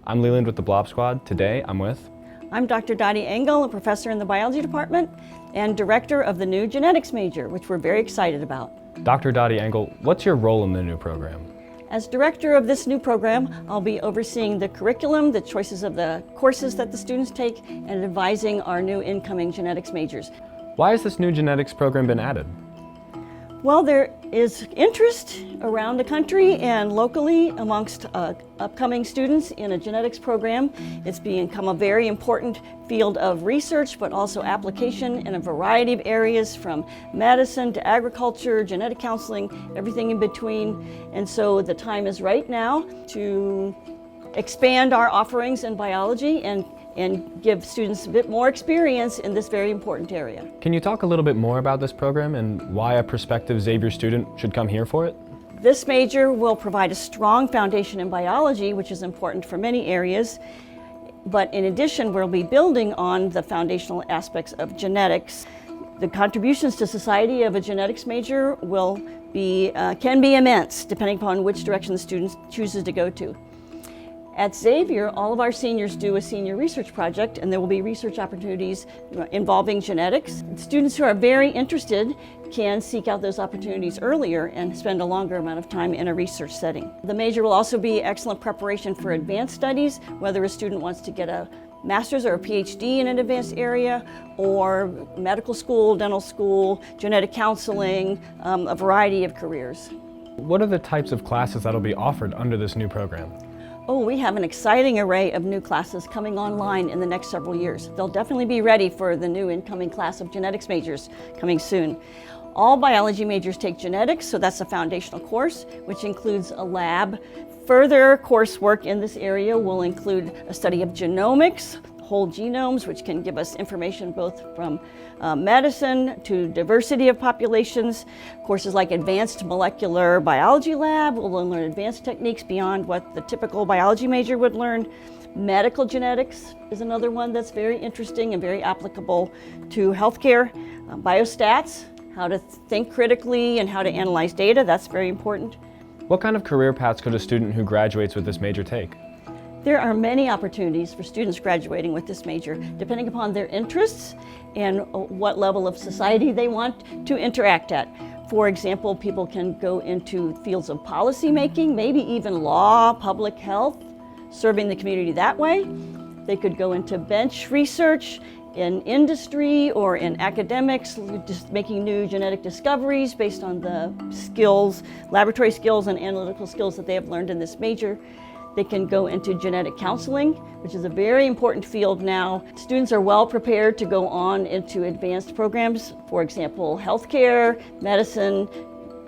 I'm Leland with the Blob Squad. Today I'm with... I'm Dr. Dottie Engel, a professor in the biology department and director of the new genetics major, which we're very excited about. Dr. Dottie Engel, what's your role in the new program? As director of this new program, I'll be overseeing the curriculum, the choices of the courses that the students take, and advising our new incoming genetics majors. Why has this new genetics program been added? Well, there is interest around the country and locally amongst upcoming students in a genetics program. It's become a very important field of research, but also application in a variety of areas, from medicine to agriculture, genetic counseling, everything in between. And so the time is right now to expand our offerings in biology and give students a bit more experience in this very important area. Can you talk a little bit more about this program and why a prospective Xavier student should come here for it? This major will provide a strong foundation in biology, which is important for many areas. But in addition, we'll be building on the foundational aspects of genetics. The contributions to society of a genetics major can be immense, depending upon which direction the student chooses to go to. At Xavier, all of our seniors do a senior research project, and there will be research opportunities involving genetics. Students who are very interested can seek out those opportunities earlier and spend a longer amount of time in a research setting. The major will also be excellent preparation for advanced studies, whether a student wants to get a master's or a PhD in an advanced area, or medical school, dental school, genetic counseling, a variety of careers. What are the types of classes that will be offered under this new program? Oh, we have an exciting array of new classes coming online in the next several years. They'll definitely be ready for the new incoming class of genetics majors coming soon. All biology majors take genetics, so that's a foundational course, which includes a lab. Further coursework in this area will include a study of genomics, whole genomes, which can give us information both from medicine to diversity of populations. Courses like advanced molecular biology lab will learn advanced techniques beyond what the typical biology major would learn. Medical genetics is another one that's very interesting and very applicable to healthcare. Biostats, how to think critically and how to analyze data, that's very important. What kind of career paths could a student who graduates with this major take? There are many opportunities for students graduating with this major, depending upon their interests and what level of society they want to interact at. For example, people can go into fields of policy making, maybe even law, public health, serving the community that way. They could go into bench research in industry or in academics, just making new genetic discoveries based on the skills, laboratory skills and analytical skills that they have learned in this major. They can go into genetic counseling, which is a very important field now. Students are well prepared to go on into advanced programs, for example, healthcare, medicine,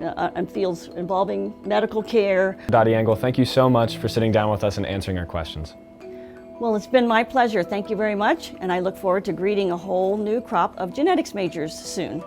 and fields involving medical care. Dottie Engel, thank you so much for sitting down with us and answering our questions. Well, it's been my pleasure. Thank you very much, and I look forward to greeting a whole new crop of genetics majors soon.